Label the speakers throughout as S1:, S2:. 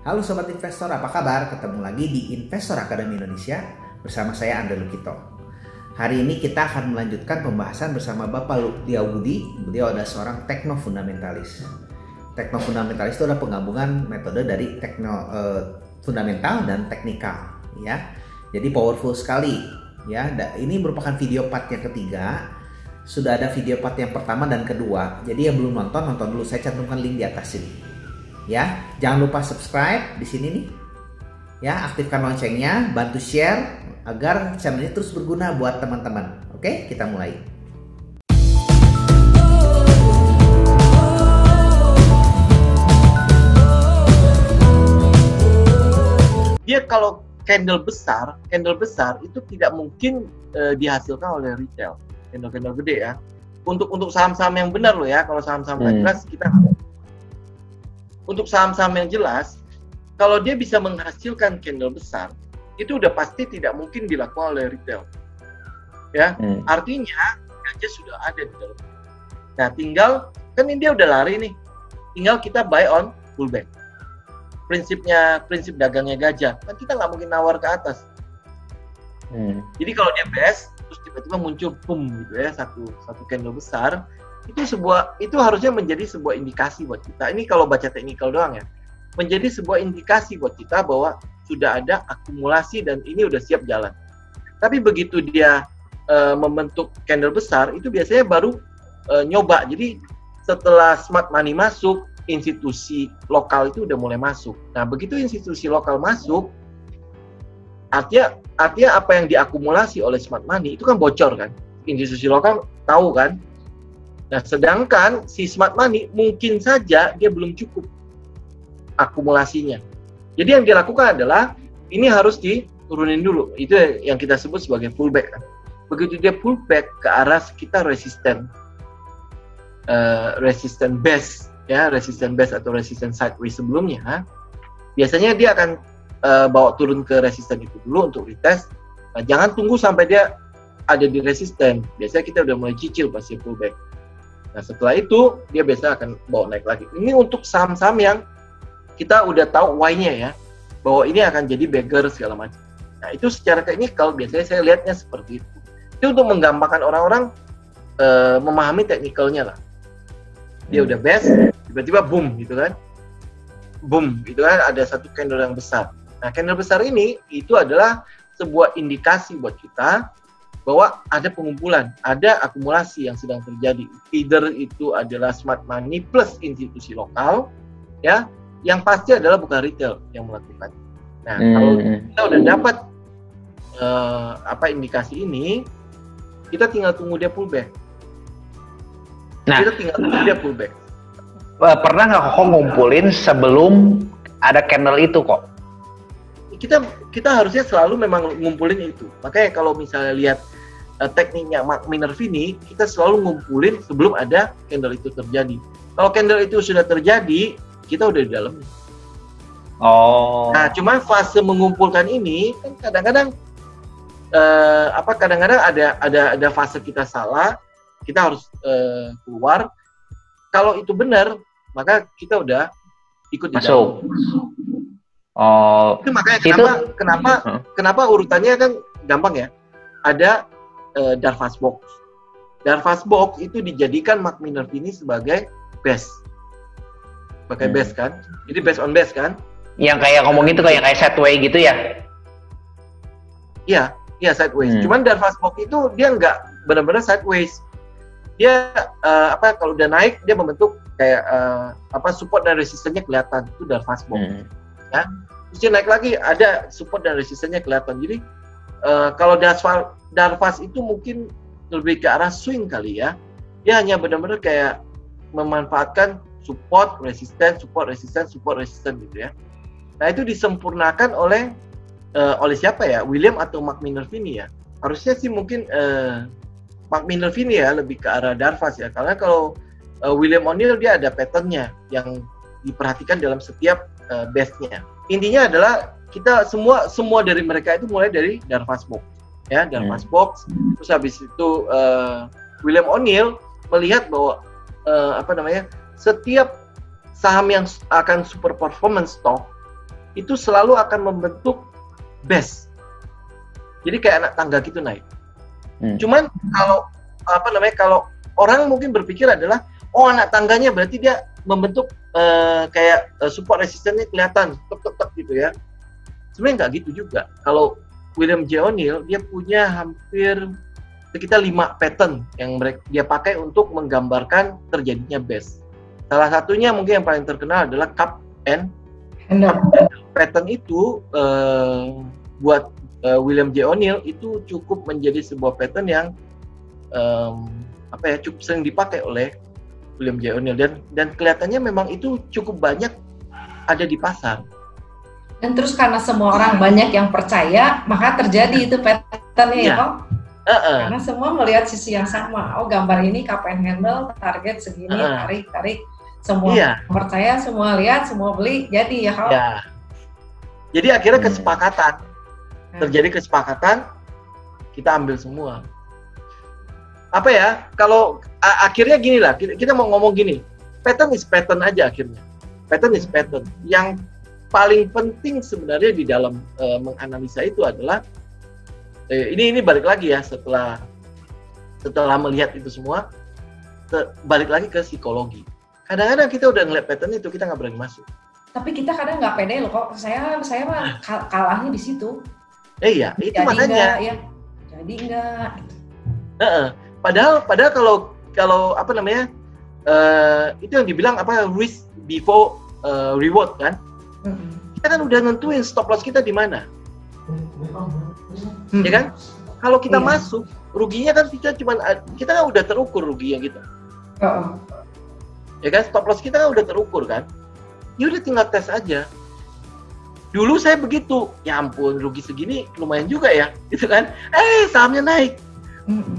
S1: Halo Sobat Investor, apa kabar? Ketemu lagi di Investor Academy Indonesia bersama saya Andre Lukito. Hari ini kita akan melanjutkan pembahasan bersama Bapak Lutfi Budi. Beliau adalah seorang teknofundamentalis. Teknofundamentalis itu adalah penggabungan metode dari fundamental dan teknikal, ya. Jadi powerful sekali, ya. Ini merupakan video part yang ketiga. Sudah ada video part yang pertama dan kedua. Jadi yang belum nonton dulu. Saya cantumkan link di atas sini. Ya, jangan lupa subscribe di sini nih. Ya, aktifkan loncengnya, bantu share agar channel ini terus berguna buat teman-teman. Oke, kita mulai.
S2: Dia kalau candle besar itu tidak mungkin dihasilkan oleh retail. Candle gede ya. Untuk saham-saham yang benar loh ya. Kalau saham-saham nggak jelas kita untuk saham-saham yang jelas, kalau dia bisa menghasilkan candle besar, itu udah pasti tidak mungkin dilakukan oleh retail. Ya, artinya gajah sudah ada di dalam. Nah, tinggal kan ini dia udah lari nih. Tinggal kita buy on pullback. Prinsip dagangnya gajah, kan kita nggak mungkin nawar ke atas. Jadi kalau dia best, terus tiba-tiba muncul boom gitu ya, satu candle besar, itu harusnya menjadi sebuah indikasi buat kita. Ini kalau baca teknikal doang ya, menjadi sebuah indikasi buat kita bahwa sudah ada akumulasi dan ini udah siap jalan. Tapi begitu dia membentuk candle besar, itu biasanya baru nyoba. Jadi setelah smart money masuk, institusi lokal itu udah mulai masuk. Nah, begitu institusi lokal masuk, artinya apa yang diakumulasi oleh smart money itu kan bocor kan. Institusi lokal tahu kan. Nah, sedangkan si smart money mungkin saja dia belum cukup akumulasinya. Jadi yang dilakukan adalah ini harus diturunin dulu. Itu yang kita sebut sebagai pullback kan. Begitu dia pullback ke arah sekitar resisten base ya, resisten base atau resisten sideways sebelumnya, biasanya dia akan bawa turun ke resisten itu dulu untuk retest. Nah, jangan tunggu sampai dia ada di resisten. Biasanya kita udah mulai cicil pasti pullback. Nah, setelah itu dia biasa akan bawa naik lagi. Ini untuk saham-saham yang kita udah tahu why-nya ya, bahwa ini akan jadi beggar segala macam. Nah, itu secara teknikal biasanya saya lihatnya seperti itu. Itu untuk menggampangkan orang-orang memahami teknikalnya lah. Dia udah best, tiba-tiba boom gitu kan. Boom gitu kan, ada satu candle yang besar. Nah, candle besar ini itu adalah sebuah indikasi buat kita bahwa ada pengumpulan, ada akumulasi yang sedang terjadi. Either itu adalah smart money plus institusi lokal, ya, yang pasti adalah bukan retail yang melakukan. Nah, kalau kita udah dapat indikasi ini, kita tinggal tunggu dia pullback.
S3: Pernah nggak kok ngumpulin sebelum ada candle itu kok?
S2: Kita harusnya selalu memang ngumpulin itu. Makanya kalau misalnya lihat tekniknya Mark Minervini, kita selalu ngumpulin sebelum ada candle itu terjadi. Kalau candle itu sudah terjadi, kita udah di dalamnya.
S3: Oh.
S2: Nah, cuma fase mengumpulkan ini kan kadang-kadang ada fase kita salah, kita harus keluar. Kalau itu benar, maka kita udah ikut di dalam.
S3: Oh.
S2: Itu makanya kenapa urutannya kan gampang ya. Ada Darvas Box. Darvas Box itu dijadikan Mark Minervini sebagai base. Pakai base kan? Jadi base on base kan?
S3: Yang kayak ngomong itu kayak sideways gitu ya?
S2: Iya sideways. Cuman Darvas Box itu dia nggak benar-benar sideways. Dia kalau udah naik dia membentuk kayak support dan resistennya kelihatan, itu Darvas Box. Ya. Terus dia naik lagi ada support dan resistennya kelihatan. Jadi kalau Darvas itu mungkin lebih ke arah swing kali ya. Dia hanya benar-benar kayak memanfaatkan support, resisten gitu ya. Nah, itu disempurnakan oleh siapa ya? William atau Mark Minervini ya? Harusnya sih mungkin Mark Minervini ya, lebih ke arah Darvas ya. Karena kalau William O'Neill dia ada patternnya yang diperhatikan dalam setiap base-nya. Intinya adalah kita semua dari mereka itu mulai dari Darvas Box. Ya, Darvas Box. Terus habis itu William O'Neill melihat bahwa setiap saham yang akan super performance stock itu selalu akan membentuk base. Jadi kayak anak tangga gitu naik. Cuman kalau kalau orang mungkin berpikir adalah anak tangganya berarti dia membentuk kayak support resistance-nya kelihatan tek gitu ya. Sebenarnya nggak gitu juga. Kalau William J. O'Neill dia punya hampir sekitar 5 pattern yang dia pakai untuk menggambarkan terjadinya base. Salah satunya mungkin yang paling terkenal adalah cup and handle. Pattern itu buat William J. O'Neill itu cukup menjadi sebuah pattern yang cukup sering dipakai oleh William J. O'Neill dan kelihatannya memang itu cukup banyak ada di pasar.
S4: Dan terus karena semua orang banyak yang percaya, maka terjadi itu patternnya ya Kok? Karena semua melihat sisi yang sama. Oh, gambar ini cup and handle, target segini, tarik. Semua percaya, semua lihat, semua beli, jadi ya Kok?
S2: Ya. Jadi akhirnya kesepakatan. Terjadi kesepakatan, kita ambil semua. Apa ya, kalau akhirnya gini lah, kita mau ngomong gini, pattern is pattern aja akhirnya. Pattern is pattern. Yang paling penting sebenarnya di dalam menganalisa itu adalah, ini balik lagi ya, setelah melihat itu semua, balik lagi ke psikologi. Kadang-kadang kita udah ngeliat pattern itu, kita nggak berani masuk.
S4: Tapi kita kadang nggak pede loh Kok, saya mah kalahnya di situ.
S2: Iya, itu jadi makanya.
S4: Jadi enggak.
S2: Padahal kalau itu yang dibilang risk before reward kan? Kita kan udah nentuin stop loss kita di mana, ya kan? Kalau kita masuk, ruginya kan kita kan udah terukur ruginya kita, ya kan? Stop loss kita kan udah terukur kan? Ya udah tinggal tes aja. Dulu saya begitu, ya ampun rugi segini lumayan juga ya, gitu kan? Sahamnya naik.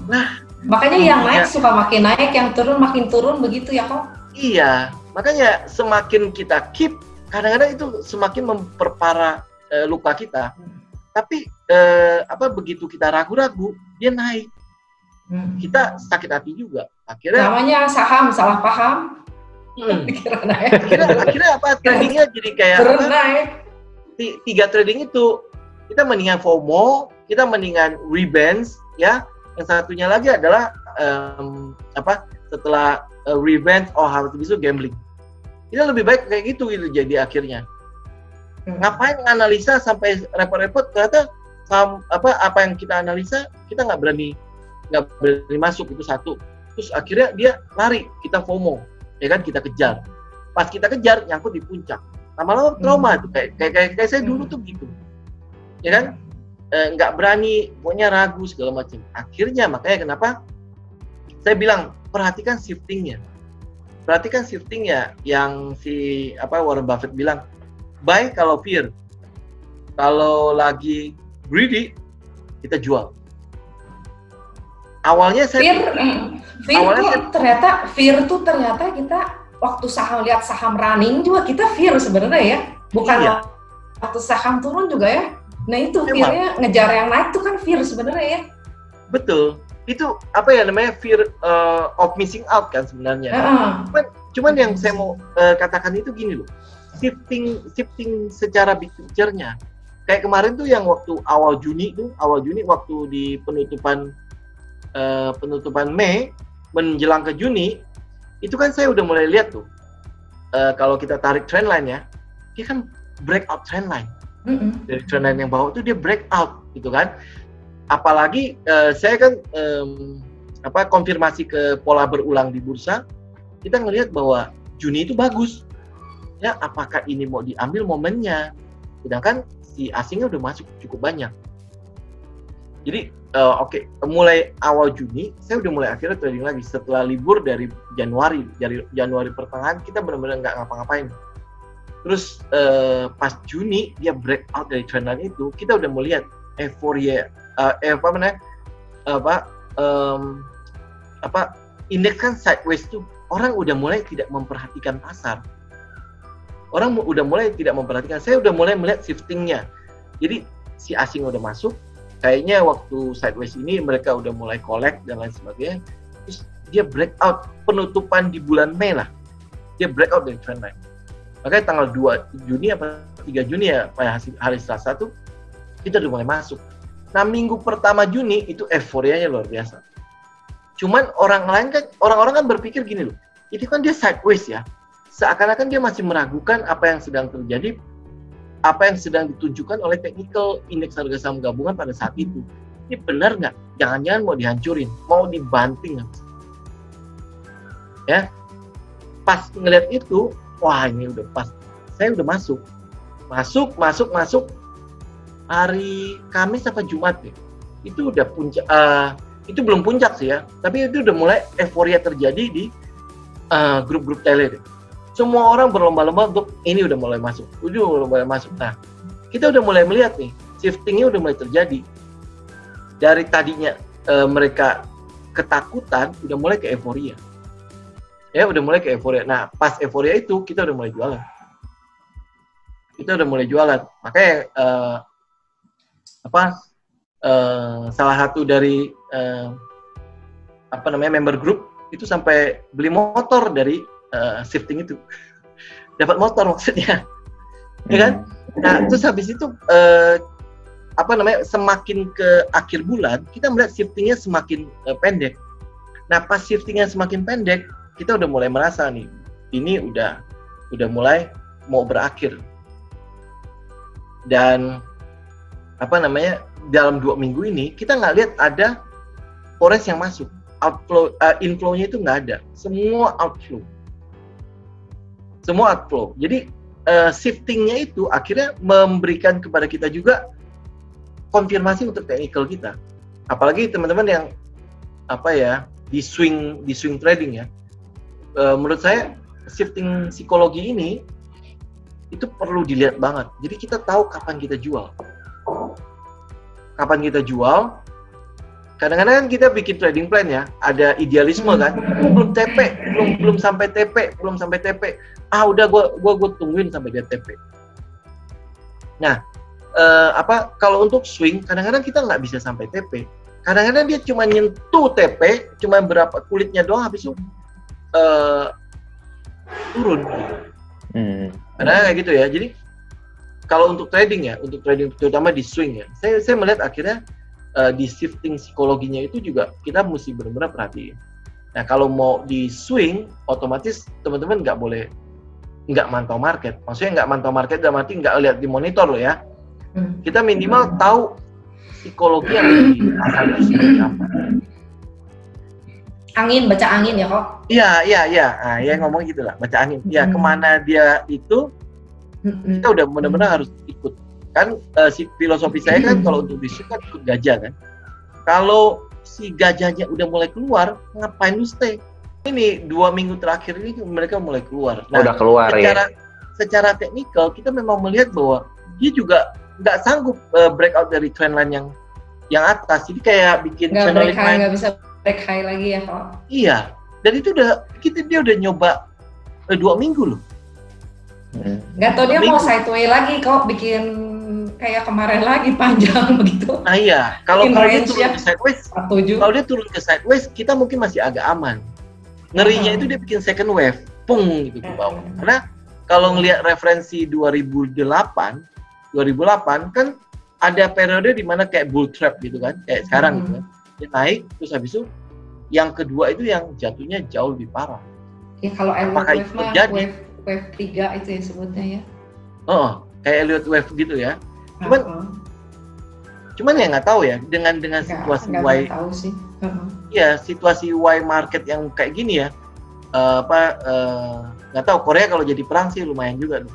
S2: Nah,
S4: makanya yang naik suka makin naik, yang turun makin turun begitu ya Kok?
S2: Iya, makanya semakin kita keep, kadang-kadang itu semakin memperparah luka kita. Tapi begitu kita ragu-ragu, dia naik. Kita sakit hati juga. Akhirnya
S4: namanya saham salah paham.
S2: Akhirnya tradingnya jadi kayak
S4: naik.
S2: 3 trading itu kita mendingan FOMO, kita mendingan revenge ya. Yang satunya lagi adalah setelah revenge harus bisa gambling. Kita lebih baik kayak gitu jadi akhirnya. Ngapain analisa sampai repot-repot, ternyata apa yang kita analisa kita nggak berani masuk, itu satu. Terus akhirnya dia lari, kita FOMO, ya kan, kita kejar. Pas kita kejar nyangkut di puncak. Lama-lama trauma tuh kayak saya dulu tuh gitu, ya kan, nggak berani, pokoknya ragu segala macam. Akhirnya makanya kenapa saya bilang perhatikan shiftingnya yang si Warren Buffett bilang, buy kalau fear, kalau lagi greedy kita jual. Awalnya saya
S4: fear tuh ternyata kita waktu lihat saham running juga kita fear sebenarnya ya, bukan waktu saham turun juga ya. Nah itu fear-nya ngejar yang naik tuh kan fear sebenarnya ya.
S2: Betul, itu namanya fear of missing out kan sebenarnya. Cuman yang saya mau katakan itu gini loh, shifting secara big picture-nya. Kayak kemarin tuh yang waktu awal Juni waktu di penutupan Mei menjelang ke Juni, itu kan saya udah mulai lihat tuh, kalau kita tarik trendline ya, dia kan breakout trendline. Dari trendline yang bawah itu dia breakout gitu kan. Apalagi saya kan konfirmasi ke pola berulang di bursa, kita ngelihat bahwa Juni itu bagus. Ya, apakah ini mau diambil momennya? Sedangkan si asingnya udah masuk cukup banyak. Jadi mulai awal Juni saya udah mulai akhirnya trading lagi setelah libur dari Januari pertengahan kita benar-benar nggak ngapa-ngapain. Terus pas Juni dia breakout dari trendline itu, kita udah melihat euforia indeks kan sideways tuh, orang udah mulai tidak memperhatikan pasar. Saya udah mulai melihat shiftingnya. Jadi si asing udah masuk, kayaknya waktu sideways ini mereka udah mulai collect dan lain sebagainya. Terus dia breakout penutupan di bulan Mei lah, dia breakout dari trendline. Makanya tanggal 2 Juni 3 Juni ya, hari Selasa tuh kita udah mulai masuk. Nah, minggu pertama Juni itu euforianya luar biasa. Cuman orang kan berpikir gini loh, itu kan dia sideways ya. Seakan-akan dia masih meragukan apa yang sedang terjadi, apa yang sedang ditunjukkan oleh technical indeks harga saham gabungan pada saat itu. Ini benar nggak? Jangan-jangan mau dihancurin, mau dibanting nggak? Ya, pas ngeliat itu, wah ini udah pas. Saya udah masuk. Hari Kamis apa Jumat ya? Itu udah puncak. Itu belum puncak sih ya, tapi itu udah mulai euforia terjadi di grup-grup tele. Semua orang berlomba-lomba untuk ini udah mulai masuk. Nah, kita udah mulai melihat nih, shiftingnya udah mulai terjadi. Dari tadinya mereka ketakutan, udah mulai ke euforia. Ya, udah mulai ke euforia. Nah, pas euforia itu kita udah mulai jualan. Makanya salah satu dari member group itu sampai beli motor dari shifting itu. Dapat motor maksudnya. Ya kan? Nah, terus habis itu semakin ke akhir bulan kita melihat shiftingnya semakin pendek. Nah, pas shiftingnya semakin pendek, kita udah mulai merasa nih, ini udah mulai mau berakhir. Dan dalam 2 minggu ini kita nggak lihat ada forex yang masuk, outflow, inflow-nya itu nggak ada, semua outflow. Jadi shifting-nya itu akhirnya memberikan kepada kita juga konfirmasi untuk technical kita. Apalagi teman-teman yang di swing trading ya. Menurut saya shifting psikologi ini itu perlu dilihat banget. Jadi kita tahu kapan kita jual. Kadang-kadang kan kita bikin trading plan ya, ada idealisme kan, belum sampai TP. Udah gue tungguin sampai dia TP. Nah, kalau untuk swing, kadang-kadang kita nggak bisa sampai TP. Kadang-kadang dia cuma nyentuh TP, cuma berapa kulitnya doang, habis itu turun. Kadang-kadang kayak gitu ya. Jadi kalau untuk trading terutama di swing ya, saya melihat akhirnya di shifting psikologinya itu juga kita mesti benar-benar perhatiin. Nah, kalau mau di swing, otomatis teman-teman nggak mantau market. Maksudnya nggak mantau market dalam arti nggak lihat di monitor loh ya. Kita minimal tahu psikologi yang asalnya seperti apa.
S4: Baca angin ya kok?
S2: Iya. Nah, ya ngomong gitu lah, baca angin. Ya, kemana dia itu, kita udah benar-benar harus ikut. Kan filosofi saya kan kalau untuk bisnis kan ikut gajah kan. Kalau si gajahnya udah mulai keluar, ngapain lu stay? Ini 2 minggu terakhir ini mereka mulai keluar.
S3: Nah, udah keluar
S2: secara teknikal kita memang melihat bahwa dia juga nggak sanggup breakout dari trendline yang atas. Jadi kayak bikin
S4: nggak bisa break high lagi ya kok?
S2: Iya. Dan itu dia udah nyoba 2 minggu loh.
S4: Nggak tahu dia mau sideways lagi kok, bikin kayak kemarin lagi panjang begitu.
S2: Nah iya, kalau dia turun ke sideways, kita mungkin masih agak aman. Ngerinya itu dia bikin second wave, pung gitu ke bawah. Karena kalau ngelihat referensi 2008 kan ada periode di mana kayak bull trap gitu kan, kayak sekarang gitu kan. Dia naik, terus habis itu yang kedua itu yang jatuhnya jauh lebih parah.
S4: Ya kalau Elliott wave mah wave 3 itu ya sebutnya ya.
S2: Kayak Elliott wave gitu ya. Cuman ya nggak tahu ya dengan situasi
S4: nggak tahu sih.
S2: Iya, situasi Y market yang kayak gini ya. Nggak tahu, Korea kalau jadi perang sih lumayan juga.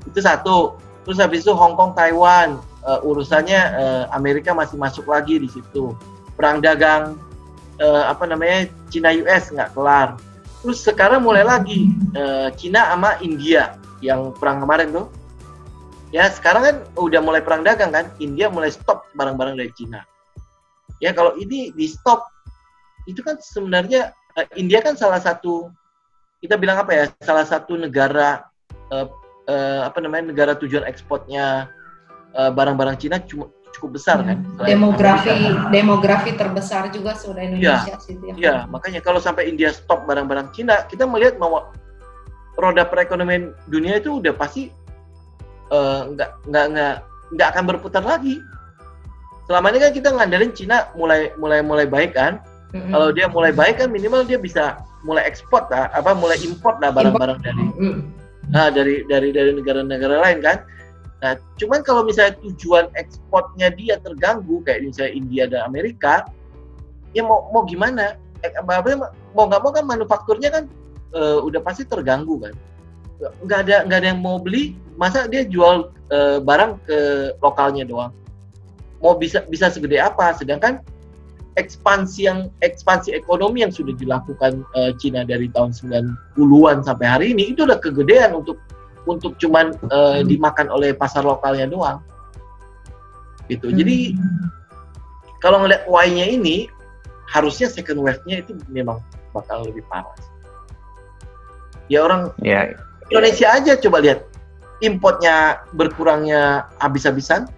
S2: Itu satu. Terus habis itu Hong Kong Taiwan, urusannya Amerika masih masuk lagi di situ. Perang dagang Cina US nggak kelar. Terus sekarang mulai lagi Cina sama India yang perang kemarin tuh. Ya sekarang kan udah mulai perang dagang kan, India mulai stop barang-barang dari Cina. Ya kalau ini di stop, itu kan sebenarnya India kan salah satu, kita bilang salah satu negara negara tujuan ekspornya barang-barang Cina cukup besar kan.
S4: Demografi terbesar juga sudah Indonesia sih.
S2: Iya, makanya kalau sampai India stop barang-barang Cina, kita melihat bahwa roda perekonomian dunia itu udah pasti nggak akan berputar lagi. Selama ini kan kita ngandelin Cina mulai baik kan. Kalau dia mulai baik kan minimal dia bisa mulai ekspor lah, mulai import lah barang-barang dari negara-negara lain kan. Nah, cuman kalau misalnya tujuan ekspornya dia terganggu kayak misalnya India dan Amerika, ya mau gimana? Mau nggak mau kan manufakturnya kan udah pasti terganggu kan. Nggak ada yang mau beli, masa dia jual barang ke lokalnya doang. Mau bisa segede apa? Sedangkan ekspansi ekonomi yang sudah dilakukan Cina dari tahun 90-an sampai hari ini itu udah kegedean untuk cuman dimakan oleh pasar lokalnya doang. Gitu. Jadi kalau ngeliat Y-nya ini harusnya second wave-nya itu memang bakal lebih parah. Ya orang Indonesia aja coba lihat importnya berkurangnya habis-habisan.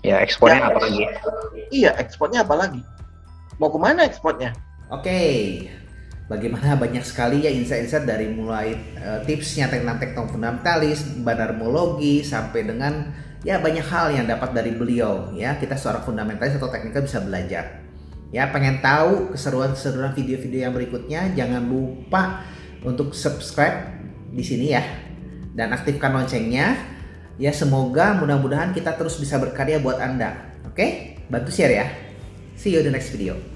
S3: Ya ekspornya apa lagi?
S2: Iya, ekspornya apa lagi? Mau kemana ekspornya?
S1: Oke, bagaimana banyak sekali ya insight-insight dari mulai tipsnya tentang teknologi fundamentalis, banarmologi, sampai dengan ya banyak hal yang dapat dari beliau ya. Kita seorang fundamentalis atau teknikal bisa belajar. Ya, pengen tahu keseruan-keseruan video-video yang berikutnya, jangan lupa untuk subscribe di sini ya dan aktifkan loncengnya. Ya, semoga mudah-mudahan kita terus bisa berkarya buat Anda. Oke? Bantu share ya. See you in the next video.